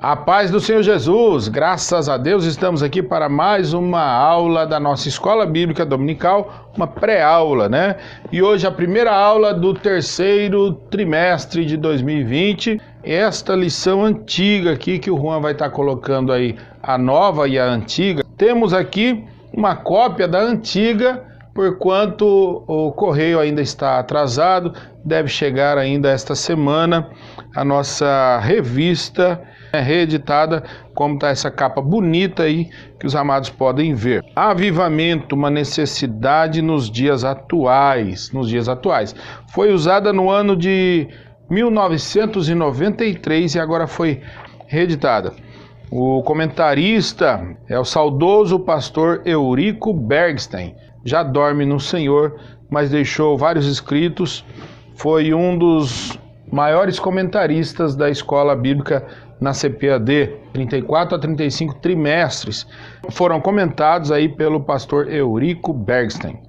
A paz do Senhor Jesus, graças a Deus estamos aqui para mais uma aula da nossa Escola Bíblica Dominical, uma pré-aula, né? E hoje a primeira aula do terceiro trimestre de 2020, esta lição antiga aqui que o Juan vai estar colocando aí, a nova e a antiga. Temos aqui uma cópia da antiga, porquanto o correio ainda está atrasado, deve chegar ainda esta semana a nossa revista reeditada, como está essa capa bonita aí que os amados podem ver. Avivamento, uma necessidade nos dias atuais. Foi usada no ano de 1993 e agora foi reeditada. O comentarista é o saudoso pastor Eurico Bergstein. Já dorme no Senhor, mas deixou vários escritos. Foi um dos maiores comentaristas da Escola Bíblica na CPAD, 34 a 35 trimestres, foram comentados aí pelo pastor Eurico Bergstein.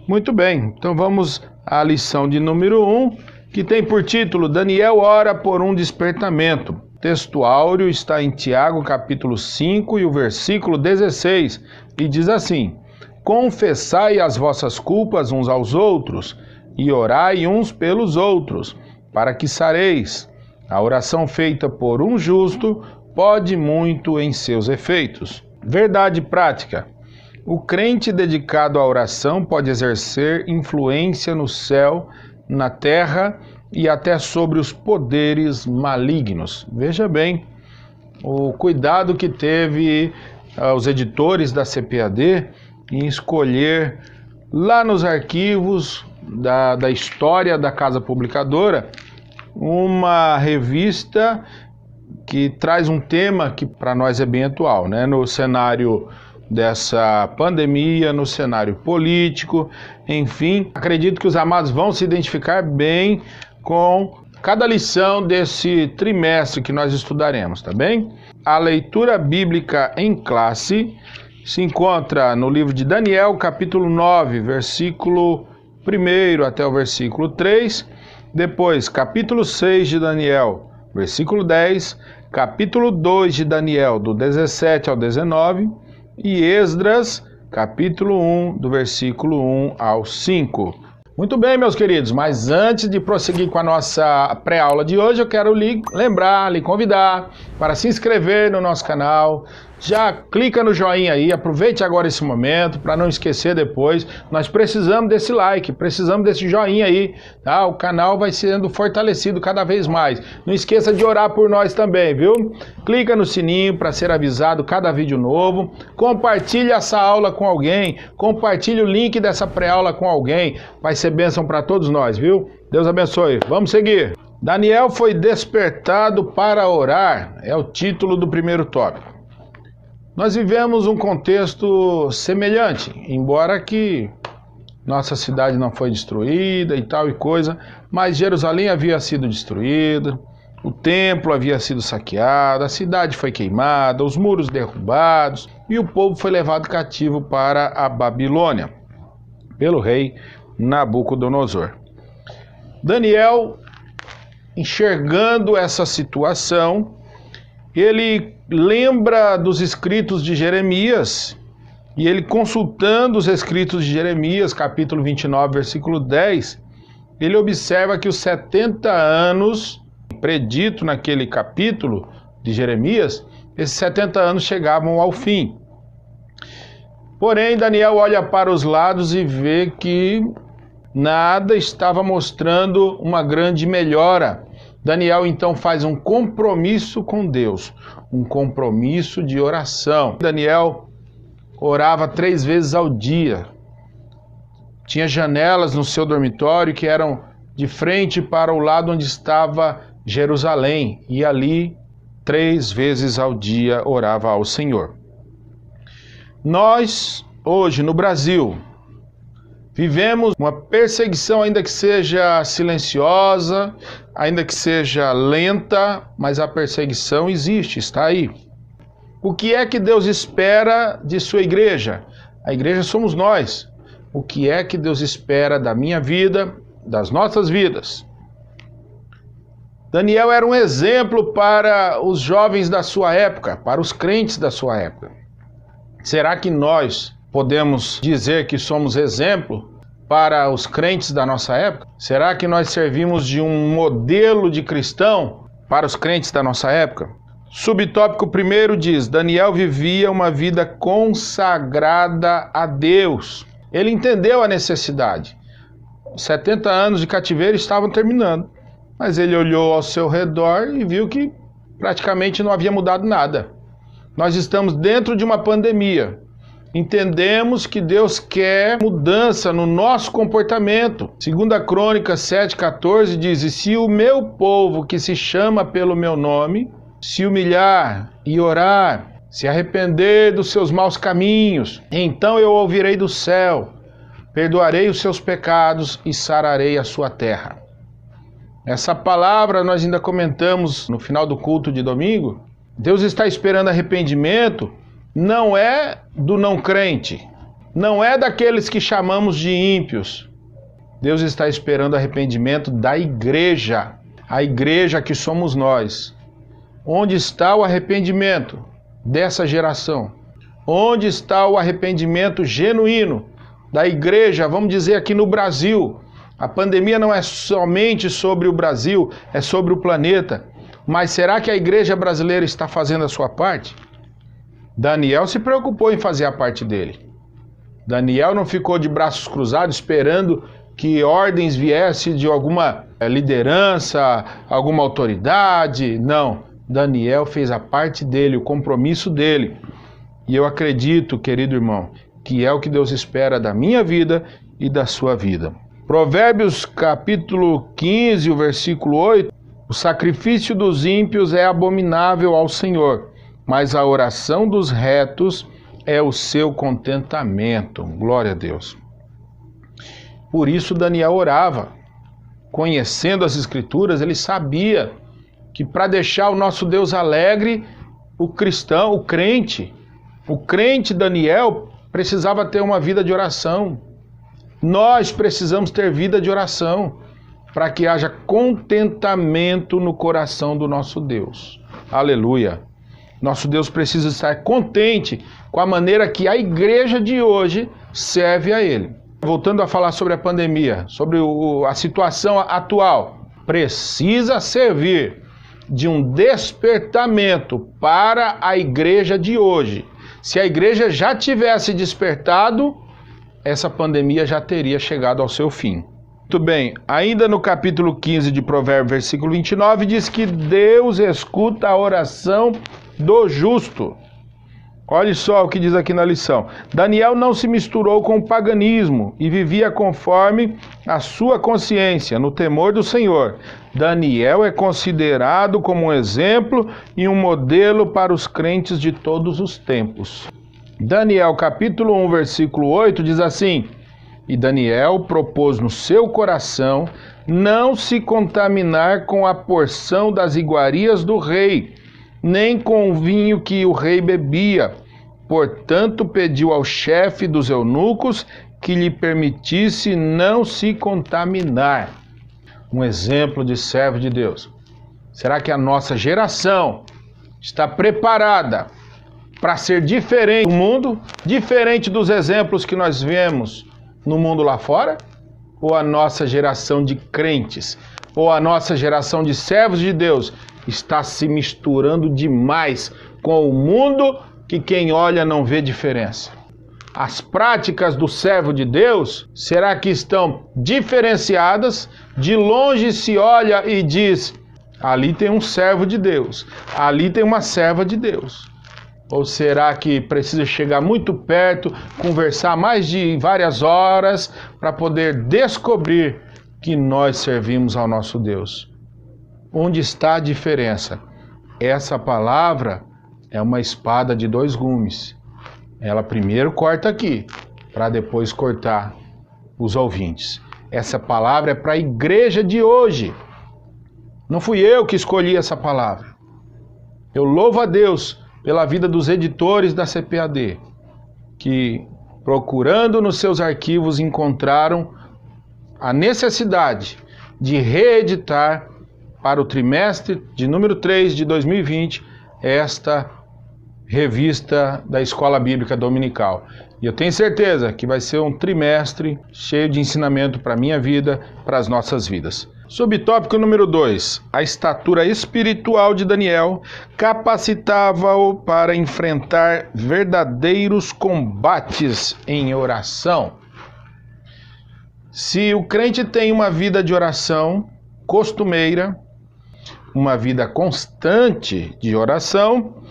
Muito bem, então vamos à lição de número 1, que tem por título Daniel ora por um despertamento. O texto áureo está em Tiago, capítulo 5 e o versículo 16, e diz assim: confessai as vossas culpas uns aos outros, e orai uns pelos outros, para que sareis. A oração feita por um justo pode muito em seus efeitos. Verdade prática. O crente dedicado à oração pode exercer influência no céu, na terra e até sobre os poderes malignos. Veja bem o cuidado que teve os editores da CPAD em escolher lá nos arquivos da história da Casa Publicadora uma revista que traz um tema que para nós é bem atual, né? No cenário dessa pandemia, no cenário político, enfim. Acredito que os amados vão se identificar bem com cada lição desse trimestre que nós estudaremos, tá bem? A leitura bíblica em classe se encontra no livro de Daniel, capítulo 9, versículo 1 até o versículo 3, depois capítulo 6 de Daniel, versículo 10, capítulo 2 de Daniel, do 17 ao 19, e Esdras, capítulo 1, do versículo 1 ao 5. Muito bem, meus queridos, mas antes de prosseguir com a nossa pré-aula de hoje, eu quero lhe convidar para se inscrever no nosso canal. Já clica no joinha aí, aproveite agora esse momento para não esquecer depois. Nós precisamos desse like, precisamos desse joinha aí, tá? O canal vai sendo fortalecido cada vez mais. Não esqueça de orar por nós também, viu? Clica no sininho para ser avisado cada vídeo novo. Compartilhe essa aula com alguém, compartilhe o link dessa pré-aula com alguém. Vai ser bênção para todos nós, viu? Deus abençoe. Vamos seguir. Daniel foi despertado para orar, é o título do primeiro tópico. Nós vivemos um contexto semelhante, embora que nossa cidade não foi destruída e tal e coisa, mas Jerusalém havia sido destruída, o templo havia sido saqueado, a cidade foi queimada, os muros derrubados e o povo foi levado cativo para a Babilônia, pelo rei Nabucodonosor. Daniel, enxergando essa situação, ele lembra dos escritos de Jeremias, e ele consultando os escritos de Jeremias, capítulo 29, versículo 10, ele observa que os 70 anos, predito naquele capítulo de Jeremias, esses 70 anos chegavam ao fim. Porém, Daniel olha para os lados e vê que nada estava mostrando uma grande melhora. Daniel então faz um compromisso com Deus, um compromisso de oração. Daniel orava 3 vezes ao dia. Tinha janelas no seu dormitório que eram de frente para o lado onde estava Jerusalém, e ali 3 vezes ao dia orava ao Senhor. Nós, hoje no Brasil, vivemos uma perseguição, ainda que seja silenciosa, ainda que seja lenta, mas a perseguição existe, está aí. O que é que Deus espera de sua igreja? A igreja somos nós. O que é que Deus espera da minha vida, das nossas vidas? Daniel era um exemplo para os jovens da sua época, para os crentes da sua época. Será que nós podemos dizer que somos exemplo para os crentes da nossa época? Será que nós servimos de um modelo de cristão para os crentes da nossa época? Subtópico 1 diz: Daniel vivia uma vida consagrada a Deus. Ele entendeu a necessidade. 70 anos de cativeiro estavam terminando, mas ele olhou ao seu redor e viu que praticamente não havia mudado nada. Nós estamos dentro de uma pandemia. Entendemos que Deus quer mudança no nosso comportamento. 2 Crônicas 7,14 diz: E se o meu povo, que se chama pelo meu nome, se humilhar e orar, se arrepender dos seus maus caminhos, então eu ouvirei do céu, perdoarei os seus pecados e sararei a sua terra. Essa palavra nós ainda comentamos no final do culto de domingo. Deus está esperando arrependimento, não é do não crente, não é daqueles que chamamos de ímpios. Deus está esperando arrependimento da igreja, a igreja que somos nós. Onde está o arrependimento dessa geração? Onde está o arrependimento genuíno da igreja, vamos dizer aqui no Brasil? A pandemia não é somente sobre o Brasil, é sobre o planeta. Mas será que a igreja brasileira está fazendo a sua parte? Daniel se preocupou em fazer a parte dele. Daniel não ficou de braços cruzados esperando que ordens viessem de alguma liderança, alguma autoridade. Não, Daniel fez a parte dele, o compromisso dele. E eu acredito, querido irmão, que é o que Deus espera da minha vida e da sua vida. Provérbios capítulo 15, o versículo 8. O sacrifício dos ímpios é abominável ao Senhor, mas a oração dos retos é o seu contentamento. Glória a Deus. Por isso Daniel orava. Conhecendo as Escrituras, ele sabia que para deixar o nosso Deus alegre, o cristão, o crente Daniel precisava ter uma vida de oração. Nós precisamos ter vida de oração para que haja contentamento no coração do nosso Deus. Aleluia! Nosso Deus precisa estar contente com a maneira que a igreja de hoje serve a Ele. Voltando a falar sobre a pandemia, sobre a situação atual, precisa servir de um despertamento para a igreja de hoje. Se a igreja já tivesse despertado, essa pandemia já teria chegado ao seu fim. Muito bem, ainda no capítulo 15 de Provérbios, versículo 29, diz que Deus escuta a oração do justo. Olha só o que diz aqui na lição. Daniel não se misturou com o paganismo e vivia conforme a sua consciência, no temor do Senhor. Daniel é considerado como um exemplo e um modelo para os crentes de todos os tempos. Daniel capítulo 1, versículo 8 diz assim: E Daniel propôs no seu coração não se contaminar com a porção das iguarias do rei, nem com o vinho que o rei bebia. Portanto, pediu ao chefe dos eunucos que lhe permitisse não se contaminar. Um exemplo de servo de Deus. Será que a nossa geração está preparada para ser diferente do mundo, diferente dos exemplos que nós vemos no mundo lá fora? Ou a nossa geração de crentes, ou a nossa geração de servos de Deus está se misturando demais com o mundo que quem olha não vê diferença? As práticas do servo de Deus, será que estão diferenciadas? De longe se olha e diz: ali tem um servo de Deus, ali tem uma serva de Deus. Ou será que precisa chegar muito perto, conversar mais de várias horas para poder descobrir que nós servimos ao nosso Deus? Onde está a diferença? Essa palavra é uma espada de dois gumes. Ela primeiro corta aqui, para depois cortar os ouvintes. Essa palavra é para a igreja de hoje. Não fui eu que escolhi essa palavra. Eu louvo a Deus pela vida dos editores da CPAD, que, procurando nos seus arquivos, encontraram a necessidade de reeditar para o trimestre de número 3 de 2020, esta revista da Escola Bíblica Dominical. E eu tenho certeza que vai ser um trimestre cheio de ensinamento para a minha vida, para as nossas vidas. Subtópico número 2. A estatura espiritual de Daniel capacitava-o para enfrentar verdadeiros combates em oração. Se o crente tem uma vida de oração costumeira, uma vida constante de oração,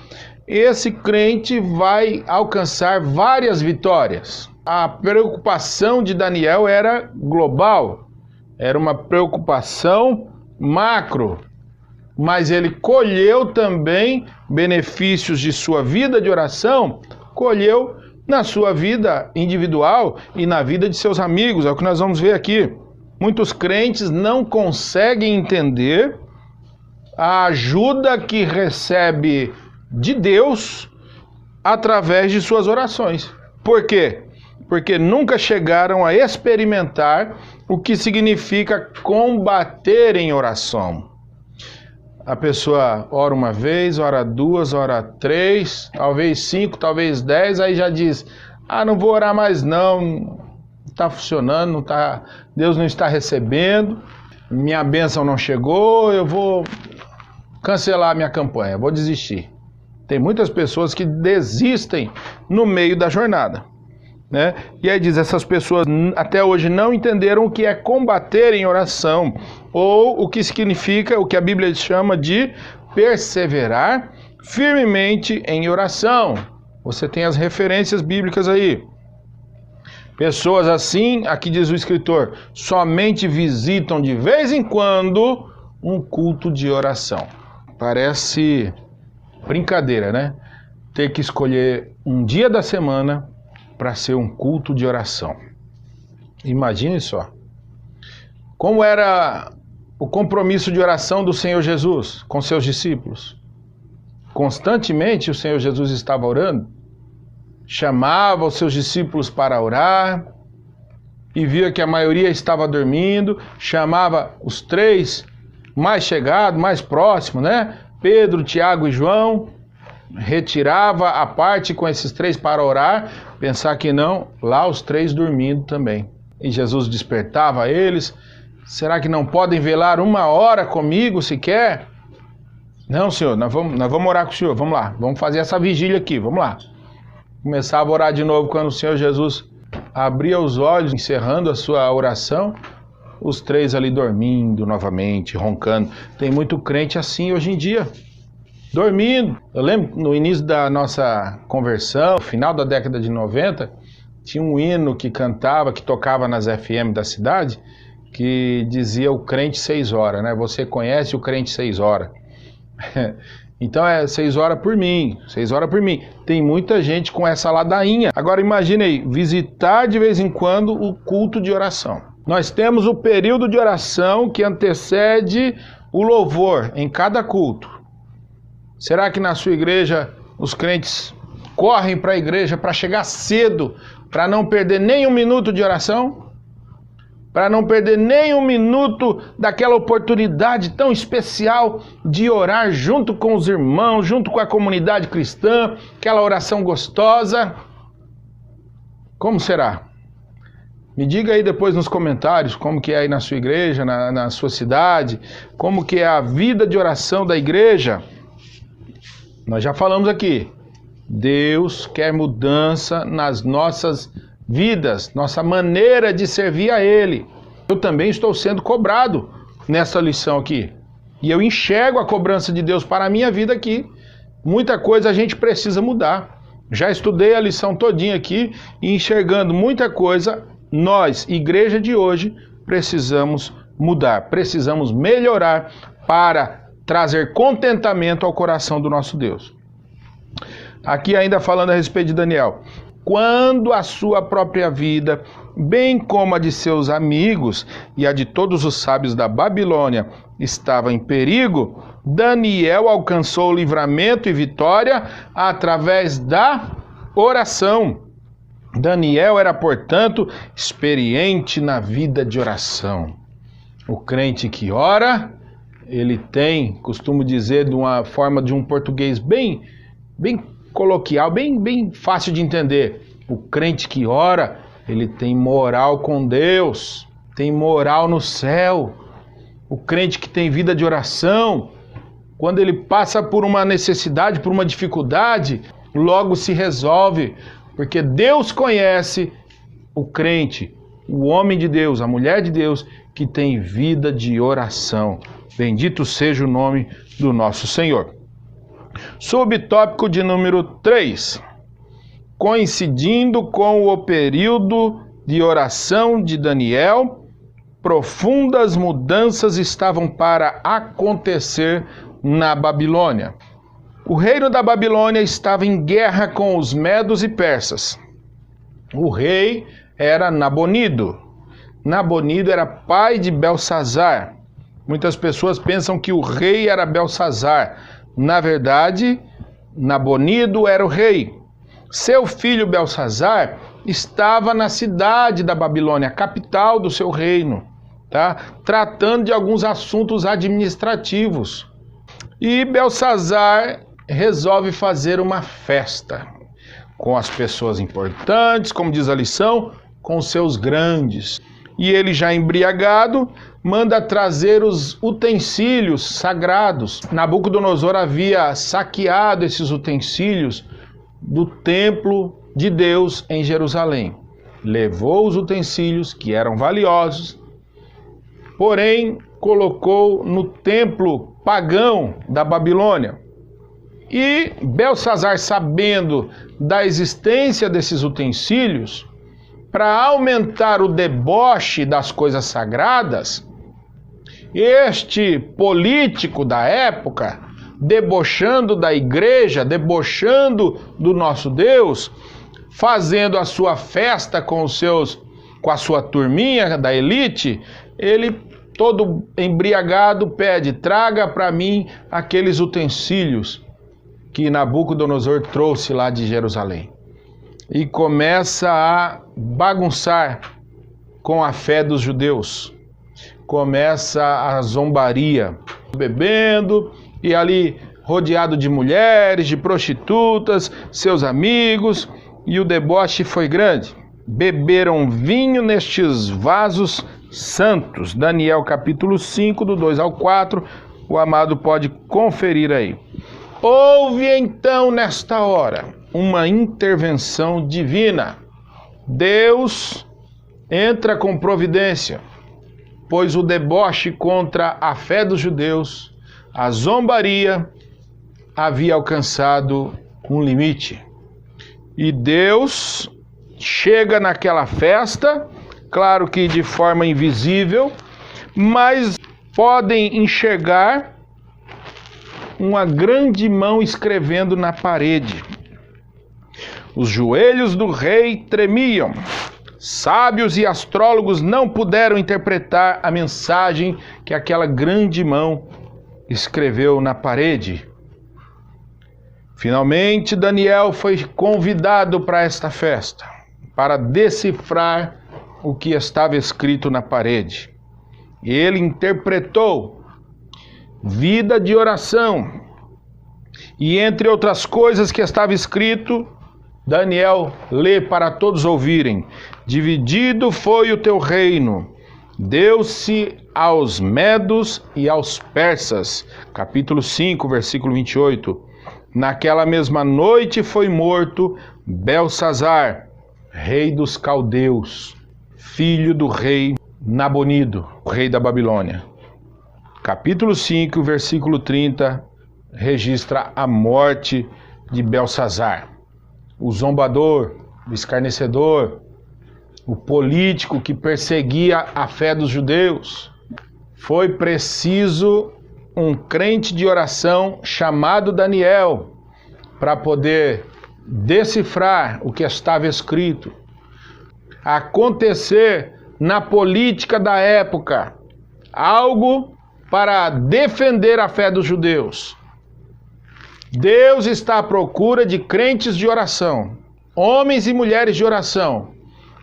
esse crente vai alcançar várias vitórias. A preocupação de Daniel era global, era uma preocupação macro, mas ele colheu também benefícios de sua vida de oração, colheu na sua vida individual e na vida de seus amigos, é o que nós vamos ver aqui. Muitos crentes não conseguem entender a ajuda que recebe de Deus através de suas orações. Por quê? Porque nunca chegaram a experimentar o que significa combater em oração. A pessoa ora uma vez, ora duas, ora três, talvez 5, talvez 10, aí já diz, não vou orar mais não está funcionando, não tá, Deus não está recebendo, minha bênção não chegou, eu vou cancelar a minha campanha, vou desistir. Tem muitas pessoas que desistem no meio da jornada, né? E aí diz, essas pessoas até hoje não entenderam o que é combater em oração, ou o que significa, o que a Bíblia chama de perseverar firmemente em oração. Você tem as referências bíblicas aí. Pessoas assim, aqui diz o escritor, somente visitam de vez em quando um culto de oração. Parece brincadeira, né? Ter que escolher um dia da semana para ser um culto de oração. Imagine só. Como era o compromisso de oração do Senhor Jesus com seus discípulos? Constantemente o Senhor Jesus estava orando, chamava os seus discípulos para orar e via que a maioria estava dormindo, chamava os 3 mais chegados, mais próximos, né? Pedro, Tiago e João, retirava a parte com esses 3 para orar, pensar que não, lá os 3 dormindo também. E Jesus despertava eles, será que não podem velar 1 hora comigo sequer? Não, Senhor, nós vamos orar com o Senhor, vamos lá, vamos fazer essa vigília aqui, vamos lá. Começava a orar de novo quando o Senhor Jesus abria os olhos, encerrando a sua oração, os 3 ali dormindo novamente, roncando. Tem muito crente assim hoje em dia, dormindo. Eu lembro no início da nossa conversão, final da década de 90, tinha um hino que cantava, que tocava nas FM da cidade, que dizia o crente 6 horas, né? Você conhece o crente 6 horas. Então é 6 horas por mim, 6 horas por mim. Tem muita gente com essa ladainha. Agora imagine aí, visitar de vez em quando o culto de oração. Nós temos o período de oração que antecede o louvor em cada culto. Será que na sua igreja os crentes correm para a igreja para chegar cedo, para não perder nem 1 minuto de oração? Para não perder nem 1 minuto daquela oportunidade tão especial de orar junto com os irmãos, junto com a comunidade cristã, aquela oração gostosa? Como será? Me diga aí depois nos comentários como que é aí na sua igreja, na sua cidade, como que é a vida de oração da igreja. Nós já falamos aqui, Deus quer mudança nas nossas vidas, nossa maneira de servir a Ele. Eu também estou sendo cobrado nessa lição aqui. E eu enxergo a cobrança de Deus para a minha vida aqui. Muita coisa a gente precisa mudar. Já estudei a lição todinha aqui e enxergando muita coisa, nós, igreja de hoje, precisamos mudar, precisamos melhorar para trazer contentamento ao coração do nosso Deus. Aqui ainda falando a respeito de Daniel. Quando a sua própria vida, bem como a de seus amigos e a de todos os sábios da Babilônia, estava em perigo, Daniel alcançou livramento e vitória através da oração. Daniel era, portanto, experiente na vida de oração. O crente que ora ele tem, costumo dizer de uma forma de um português bem coloquial, bem fácil de entender. O crente que ora, ele tem moral com Deus, tem moral no céu. O crente que tem vida de oração, quando ele passa por uma necessidade, por uma dificuldade, logo se resolve, porque Deus conhece o crente, o homem de Deus, a mulher de Deus, que tem vida de oração. Bendito seja o nome do nosso Senhor. Subtópico de número 3. Coincidindo com o período de oração de Daniel, profundas mudanças estavam para acontecer na Babilônia. O reino da Babilônia estava em guerra com os medos e persas. O rei era Nabonido. Nabonido era pai de Belsazar. Muitas pessoas pensam que o rei era Belsazar. Na verdade, Nabonido era o rei. Seu filho Belsazar estava na cidade da Babilônia, capital do seu reino, tá? Tratando de alguns assuntos administrativos. E Belsazar resolve fazer uma festa com as pessoas importantes, como diz a lição, com seus grandes. E ele, já embriagado, manda trazer os utensílios sagrados. Nabucodonosor havia saqueado esses utensílios do templo de Deus em Jerusalém. Levou os utensílios, que eram valiosos, porém colocou no templo pagão da Babilônia. E Belsazar, sabendo da existência desses utensílios, para aumentar o deboche das coisas sagradas, este político da época, debochando da igreja, debochando do nosso Deus, fazendo a sua festa com a sua turminha da elite, ele, todo embriagado, pede: traga para mim aqueles utensílios que Nabucodonosor trouxe lá de Jerusalém. E começa a bagunçar com a fé dos judeus. Começa a zombaria, bebendo, e ali rodeado de mulheres, de prostitutas, seus amigos, e o deboche foi grande. Beberam vinho nestes vasos santos. Daniel capítulo 5, do 2 ao 4, o amado pode conferir aí. Houve então nesta hora uma intervenção divina. Deus entra com providência, pois o deboche contra a fé dos judeus, a zombaria, havia alcançado um limite. E Deus chega naquela festa, claro que de forma invisível, mas podem enxergar uma grande mão escrevendo na parede. Os joelhos do rei tremiam. Sábios e astrólogos não puderam interpretar a mensagem que aquela grande mão escreveu na parede. Finalmente, Daniel foi convidado para esta festa, para decifrar o que estava escrito na parede. Ele interpretou vida de oração, e entre outras coisas que estava escrito, Daniel lê para todos ouvirem: dividido foi o teu reino, deu-se aos medos e aos persas. Capítulo 5, versículo 28. Naquela mesma noite foi morto Belsazar, rei dos caldeus, filho do rei Nabonido, o rei da Babilônia. Capítulo 5, versículo 30, registra a morte de Belsazar, o zombador, o escarnecedor, o político que perseguia a fé dos judeus. Foi preciso um crente de oração chamado Daniel para poder decifrar o que estava escrito. Acontecer na política da época algo para defender a fé dos judeus. Deus está à procura de crentes de oração, homens e mulheres de oração,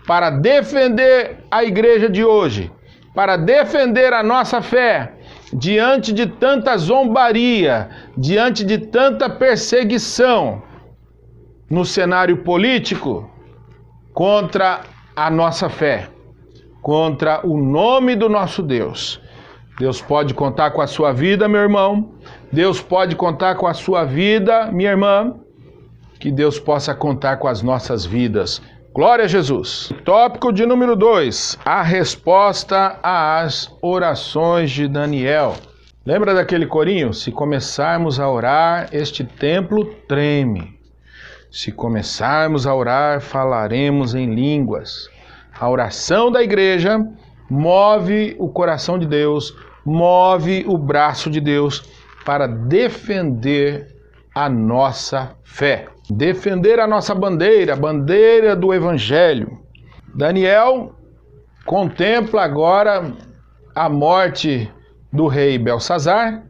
para defender a igreja de hoje, para defender a nossa fé, diante de tanta zombaria, diante de tanta perseguição no cenário político contra a nossa fé, contra o nome do nosso Deus. Deus pode contar com a sua vida, meu irmão. Deus pode contar com a sua vida, minha irmã. Que Deus possa contar com as nossas vidas. Glória a Jesus. Tópico de número 2. A resposta às orações de Daniel. Lembra daquele corinho? Se começarmos a orar, este templo treme. Se começarmos a orar, falaremos em línguas. A oração da igreja move o coração de Deus, move o braço de Deus para defender a nossa fé. Defender a nossa bandeira, a bandeira do Evangelho. Daniel contempla agora a morte do rei Belsazar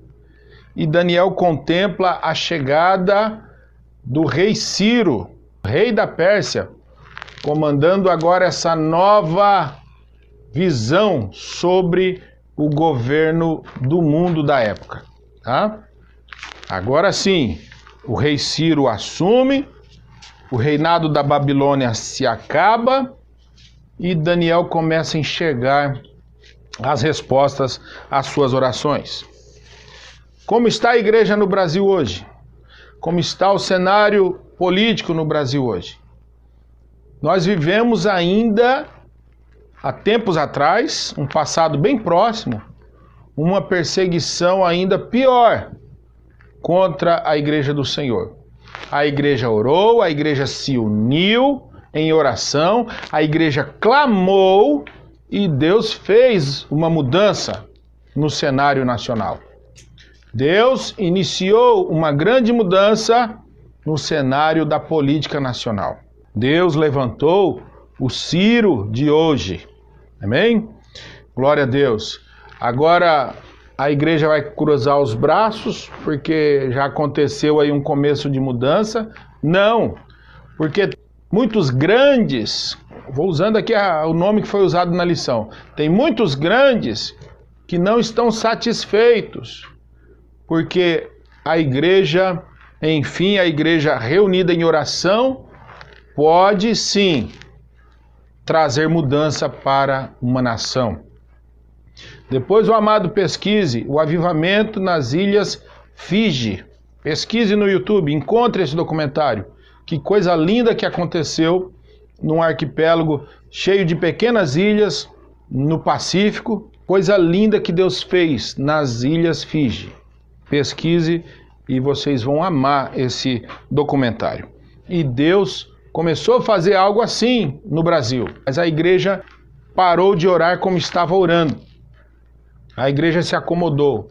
e Daniel contempla a chegada do rei Ciro, rei da Pérsia, comandando agora essa nova visão sobre o governo do mundo da época. Tá? Agora sim, o rei Ciro assume, o reinado da Babilônia se acaba e Daniel começa a enxergar as respostas às suas orações. Como está a igreja no Brasil hoje? Como está o cenário político no Brasil hoje? Nós vivemos ainda, há tempos atrás, um passado bem próximo, uma perseguição ainda pior contra a igreja do Senhor. A igreja orou, a igreja se uniu em oração, a igreja clamou e Deus fez uma mudança no cenário nacional. Deus iniciou uma grande mudança no cenário da política nacional. Deus levantou o Ciro de hoje. Amém? Glória a Deus. Agora a igreja vai cruzar os braços, porque já aconteceu aí um começo de mudança? Não, porque muitos grandes, vou usando aqui o nome que foi usado na lição, tem muitos grandes que não estão satisfeitos, porque a igreja, enfim, a igreja reunida em oração, pode sim trazer mudança para uma nação. Depois o amado pesquise o avivamento nas ilhas Fiji. Pesquise no YouTube, encontre esse documentário. Que coisa linda que aconteceu num arquipélago cheio de pequenas ilhas no Pacífico. Coisa linda que Deus fez nas ilhas Fiji. Pesquise e vocês vão amar esse documentário. E Deus começou a fazer algo assim no Brasil, mas a igreja parou de orar como estava orando. A igreja se acomodou.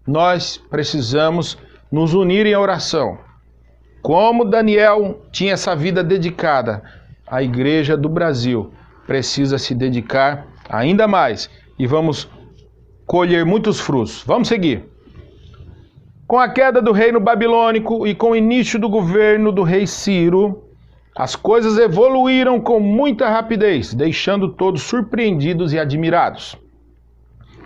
Nós precisamos nos unir em oração. Como Daniel tinha essa vida dedicada, a igreja do Brasil precisa se dedicar ainda mais e vamos colher muitos frutos. Vamos seguir. Com a queda do reino babilônico e com o início do governo do rei Ciro, as coisas evoluíram com muita rapidez, deixando todos surpreendidos e admirados.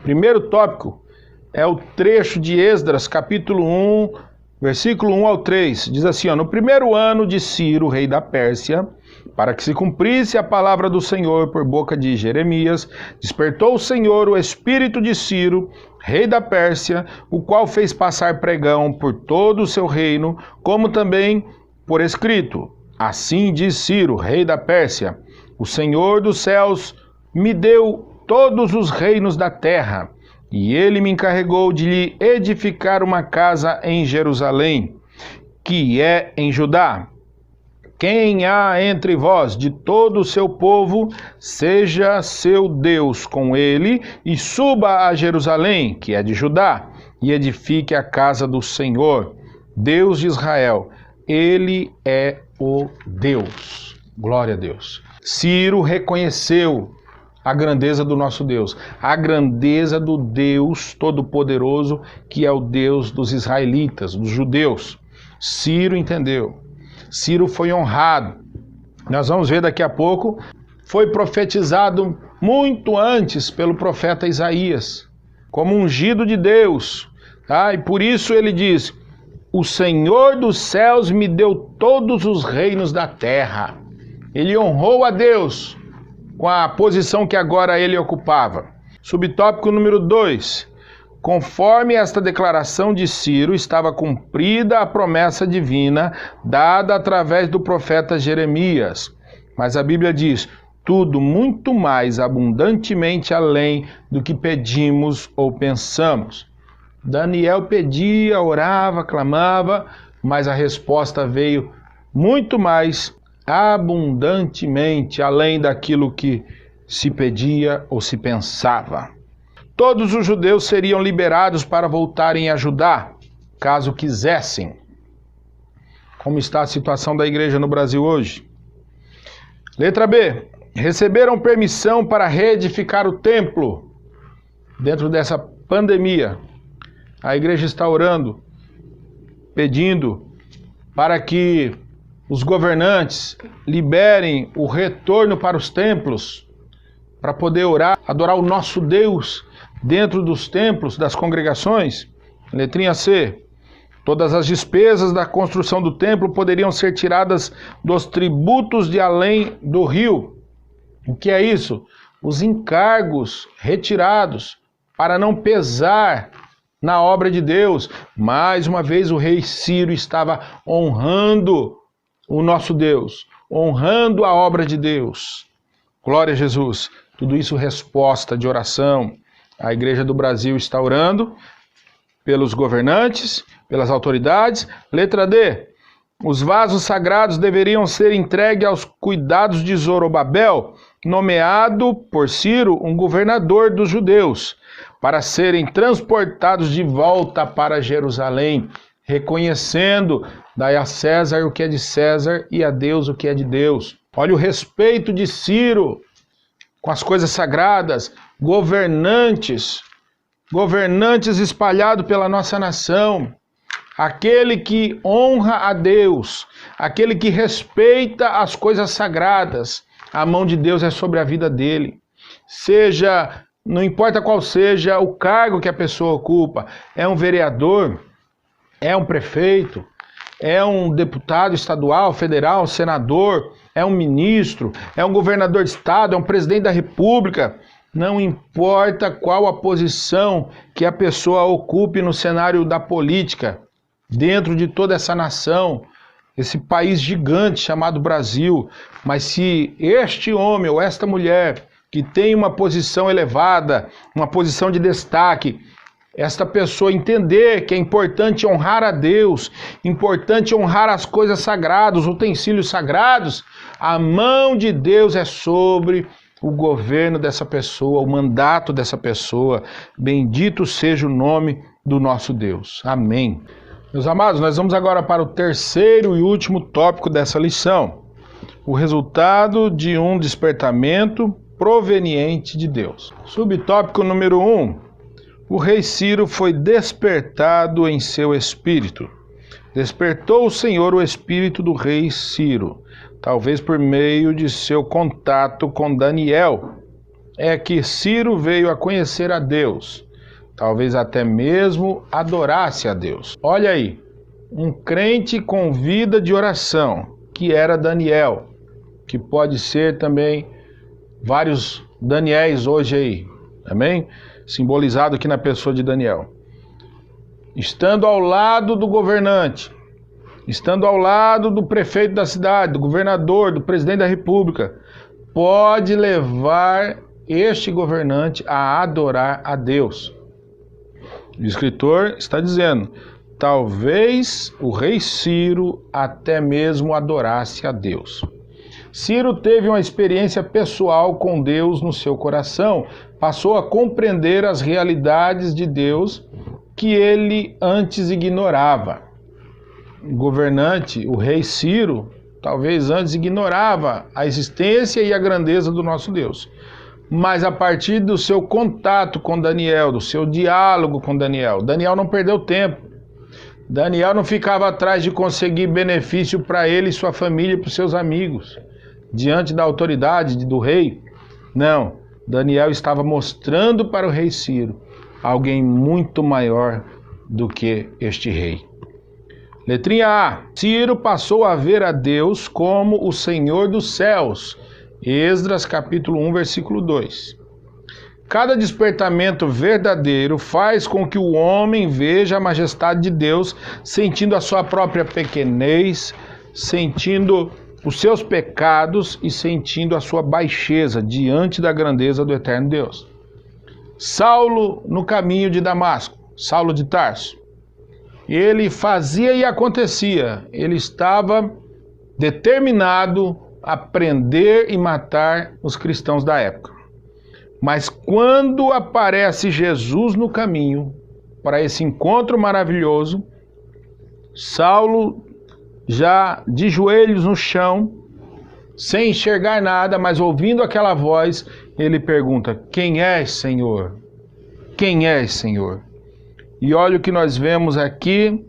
Primeiro tópico é o trecho de Esdras, capítulo 1, versículo 1 ao 3. Diz assim, no primeiro ano de Ciro, rei da Pérsia, para que se cumprisse a palavra do Senhor por boca de Jeremias, despertou o Senhor o espírito de Ciro, rei da Pérsia, o qual fez passar pregão por todo o seu reino, como também por escrito. Assim diz Ciro, rei da Pérsia, o Senhor dos céus me deu todos os reinos da terra, e ele me encarregou de lhe edificar uma casa em Jerusalém, que é em Judá. Quem há entre vós de todo o seu povo, seja seu Deus com ele, e suba a Jerusalém, que é de Judá, e edifique a casa do Senhor, Deus de Israel. Ele é o Deus. Glória a Deus. Ciro reconheceu a grandeza do nosso Deus, a grandeza do Deus Todo-Poderoso, que é o Deus dos israelitas, dos judeus. Ciro entendeu. Ciro foi honrado. Nós vamos ver daqui a pouco. Foi profetizado muito antes pelo profeta Isaías, como ungido de Deus. Tá? E por isso ele diz: o Senhor dos céus me deu todos os reinos da terra. Ele honrou a Deus com a posição que agora ele ocupava. Subtópico número 2. Conforme esta declaração de Ciro, estava cumprida a promessa divina dada através do profeta Jeremias. Mas a Bíblia diz: tudo muito mais abundantemente além do que pedimos ou pensamos. Daniel pedia, orava, clamava, mas a resposta veio muito mais abundantemente além daquilo que se pedia ou se pensava. Todos os judeus seriam liberados para voltarem a Judá, caso quisessem. Como está a situação da igreja no Brasil hoje? Letra B. Receberam permissão para reedificar o templo. Dentro dessa pandemia, a igreja está orando, pedindo para que os governantes liberem o retorno para os templos, para poder orar, adorar o nosso Deus dentro dos templos, das congregações. Letrinha C. Todas as despesas da construção do templo poderiam ser tiradas dos tributos de além do rio. O que é isso? Os encargos retirados para não pesar na obra de Deus. Mais uma vez o rei Ciro estava honrando o nosso Deus, honrando a obra de Deus. Glória a Jesus. Tudo isso resposta de oração. A igreja do Brasil está orando pelos governantes, pelas autoridades. Letra D. Os vasos sagrados deveriam ser entregues aos cuidados de Zorobabel, nomeado por Ciro um governador dos judeus, para serem transportados de volta para Jerusalém, reconhecendo: dai a César o que é de César e a Deus o que é de Deus. Olha o respeito de Ciro com as coisas sagradas. Governantes espalhados pela nossa nação, aquele que honra a Deus, aquele que respeita as coisas sagradas, a mão de Deus é sobre a vida dele. Não importa qual seja o cargo que a pessoa ocupa, é um vereador, é um prefeito, é um deputado estadual, federal, senador, é um ministro, é um governador de estado, é um presidente da república. Não importa qual a posição que a pessoa ocupe no cenário da política, dentro de toda essa nação, esse país gigante chamado Brasil, mas se este homem ou esta mulher que tem uma posição elevada, uma posição de destaque, esta pessoa entender que é importante honrar a Deus, importante honrar as coisas sagradas, os utensílios sagrados, a mão de Deus é sobre o governo dessa pessoa, o mandato dessa pessoa. Bendito seja o nome do nosso Deus. Amém. Meus amados, nós vamos agora para o terceiro e último tópico dessa lição. O resultado de um despertamento proveniente de Deus. Subtópico número 1. O rei Ciro foi despertado em seu espírito. Despertou o Senhor o espírito do rei Ciro, talvez por meio de seu contato com Daniel. É que Ciro veio a conhecer a Deus, talvez até mesmo adorasse a Deus. Olha aí, um crente com vida de oração, que era Daniel, que pode ser também vários Daniéis hoje aí, amém? Simbolizado aqui na pessoa de Daniel. Estando ao lado do governante, estando ao lado do prefeito da cidade, do governador, do presidente da república, pode levar este governante a adorar a Deus. O escritor está dizendo: talvez o rei Ciro até mesmo adorasse a Deus. Ciro teve uma experiência pessoal com Deus no seu coração, passou a compreender as realidades de Deus que ele antes ignorava. O governante, o rei Ciro, talvez antes ignorava a existência e a grandeza do nosso Deus. Mas a partir do seu contato com Daniel, do seu diálogo com Daniel, Daniel não perdeu tempo. Daniel não ficava atrás de conseguir benefício para ele e sua família e para os seus amigos, diante da autoridade do rei. Não, Daniel estava mostrando para o rei Ciro alguém muito maior do que este rei. Letrinha A. Ciro passou a ver a Deus como o Senhor dos céus. Esdras capítulo 1, versículo 2. Cada despertamento verdadeiro faz com que o homem veja a majestade de Deus, sentindo a sua própria pequenez, sentindo os seus pecados e sentindo a sua baixeza diante da grandeza do eterno Deus. Saulo no caminho de Damasco, Saulo de Tarso. Ele fazia e acontecia, ele estava determinado a prender e matar os cristãos da época. Mas quando aparece Jesus no caminho, para esse encontro maravilhoso, Saulo, já de joelhos no chão, sem enxergar nada, mas ouvindo aquela voz, ele pergunta: quem és, Senhor? Quem és, Senhor? E olha o que nós vemos aqui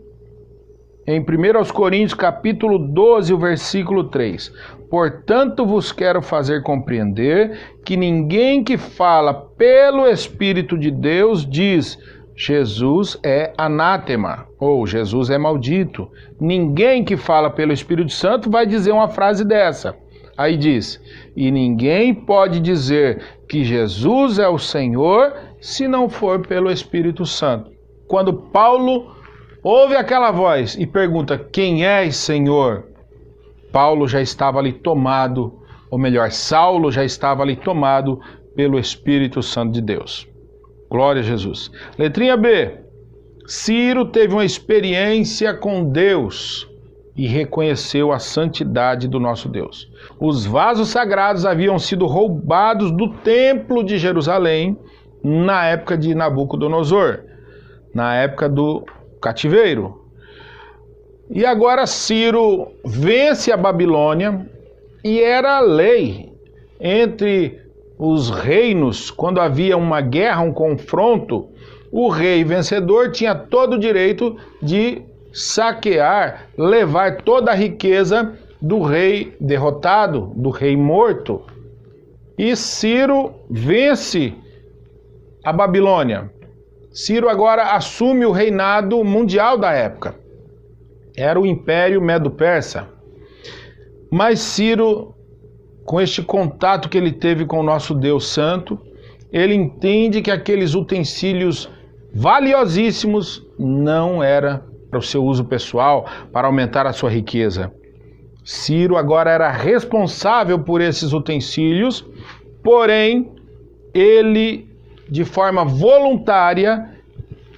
em 1 Coríntios capítulo 12, o versículo 3. Portanto vos quero fazer compreender que ninguém que fala pelo Espírito de Deus diz: Jesus é anátema, ou Jesus é maldito. Ninguém que fala pelo Espírito Santo vai dizer uma frase dessa. Aí diz: e ninguém pode dizer que Jesus é o Senhor se não for pelo Espírito Santo. Quando Paulo ouve aquela voz e pergunta: quem és, Senhor? Paulo já estava ali tomado, ou melhor, Saulo já estava ali tomado pelo Espírito Santo de Deus. Glória a Jesus. Letrinha B. Ciro teve uma experiência com Deus e reconheceu a santidade do nosso Deus. Os vasos sagrados haviam sido roubados do templo de Jerusalém na época de Nabucodonosor, na época do cativeiro. E agora Ciro vence a Babilônia e era lei entre os reinos, quando havia uma guerra, um confronto, o rei vencedor tinha todo o direito de saquear, levar toda a riqueza do rei derrotado, do rei morto. E Ciro vence a Babilônia. Ciro agora assume o reinado mundial da época. Era o Império Medo-Persa. Mas Ciro, com este contato que ele teve com o nosso Deus Santo, ele entende que aqueles utensílios valiosíssimos não era para o seu uso pessoal, para aumentar a sua riqueza. Ciro agora era responsável por esses utensílios, porém, ele, de forma voluntária,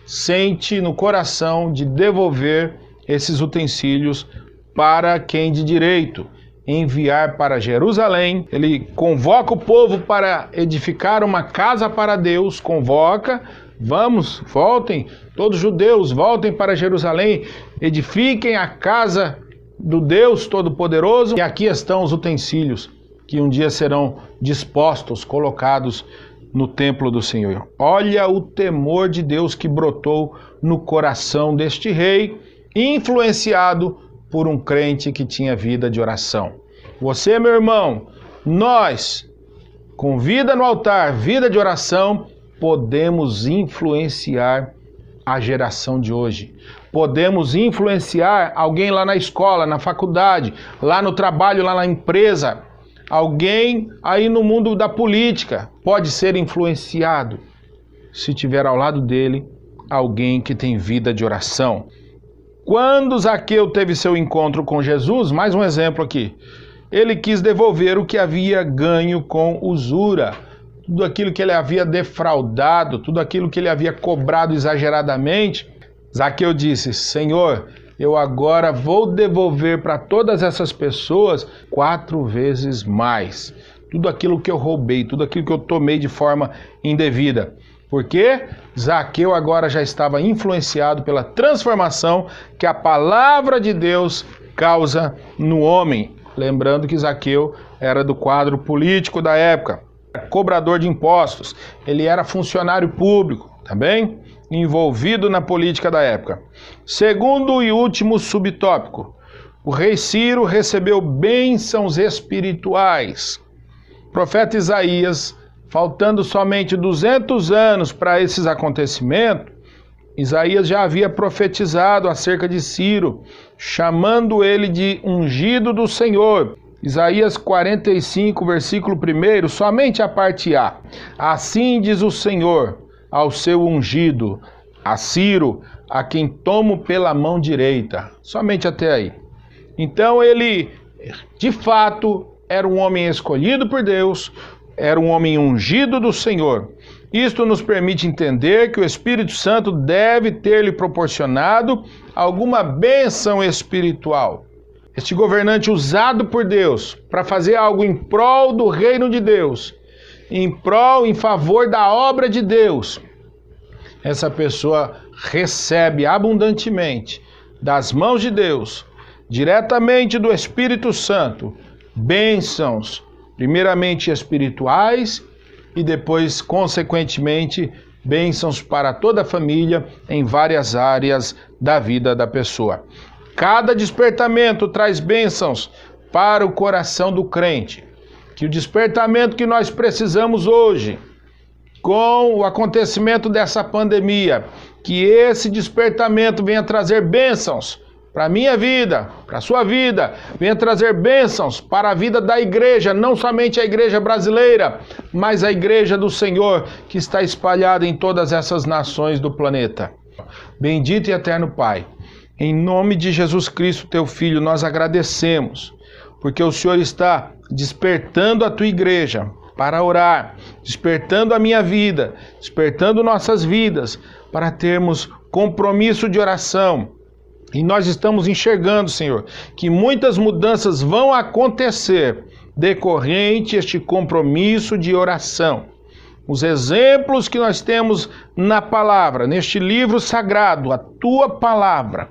sente no coração de devolver esses utensílios para quem de direito, enviar para Jerusalém. Ele convoca o povo para edificar uma casa para Deus, convoca: vamos, voltem, todos os judeus, voltem para Jerusalém, edifiquem a casa do Deus Todo-Poderoso, e aqui estão os utensílios que um dia serão dispostos, colocados no templo do Senhor. Olha o temor de Deus que brotou no coração deste rei, influenciado por um crente que tinha vida de oração. Você, meu irmão, nós, com vida no altar, vida de oração, podemos influenciar a geração de hoje. Podemos influenciar alguém lá na escola, na faculdade, lá no trabalho, lá na empresa. Alguém aí no mundo da política pode ser influenciado se tiver ao lado dele alguém que tem vida de oração. Quando Zaqueu teve seu encontro com Jesus, mais um exemplo aqui, ele quis devolver o que havia ganho com usura, tudo aquilo que ele havia defraudado, tudo aquilo que ele havia cobrado exageradamente. Zaqueu disse: Senhor, eu agora vou devolver para todas essas pessoas 4 vezes mais. Tudo aquilo que eu roubei, tudo aquilo que eu tomei de forma indevida. Porque Zaqueu agora já estava influenciado pela transformação que a palavra de Deus causa no homem. Lembrando que Zaqueu era do quadro político da época, cobrador de impostos, ele era funcionário público, tá bem? Envolvido na política da época. Segundo e último subtópico, o rei Ciro recebeu bênçãos espirituais. O profeta Isaías faltando somente 200 anos para esses acontecimentos, Isaías já havia profetizado acerca de Ciro, chamando ele de ungido do Senhor. Isaías 45, versículo 1, somente a parte A. Assim diz o Senhor ao seu ungido, a Ciro, a quem tomo pela mão direita. Somente até aí. Então ele, de fato, era um homem escolhido por Deus, era um homem ungido do Senhor. Isto nos permite entender que o Espírito Santo deve ter lhe proporcionado alguma bênção espiritual. Este governante usado por Deus para fazer algo em prol do reino de Deus, em favor da obra de Deus, essa pessoa recebe abundantemente das mãos de Deus, diretamente do Espírito Santo, bênçãos, primeiramente espirituais e depois, consequentemente, bênçãos para toda a família em várias áreas da vida da pessoa. Cada despertamento traz bênçãos para o coração do crente. Que o despertamento que nós precisamos hoje, com o acontecimento dessa pandemia, que esse despertamento venha trazer bênçãos para a minha vida, para a sua vida, venha trazer bênçãos para a vida da igreja, não somente a igreja brasileira, mas a igreja do Senhor que está espalhada em todas essas nações do planeta. Bendito e eterno Pai, em nome de Jesus Cristo, teu Filho, nós agradecemos, porque o Senhor está despertando a tua igreja para orar, despertando a minha vida, despertando nossas vidas, para termos compromisso de oração. E nós estamos enxergando, Senhor, que muitas mudanças vão acontecer decorrente este compromisso de oração. Os exemplos que nós temos na palavra, neste livro sagrado, a tua palavra,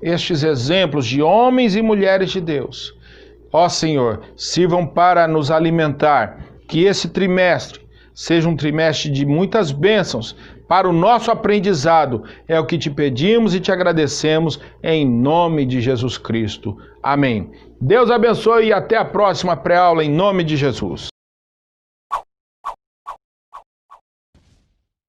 estes exemplos de homens e mulheres de Deus, ó Senhor, sirvam para nos alimentar, que esse trimestre seja um trimestre de muitas bênçãos para o nosso aprendizado. É o que te pedimos e te agradecemos em nome de Jesus Cristo. Amém. Deus abençoe e até a próxima pré-aula em nome de Jesus.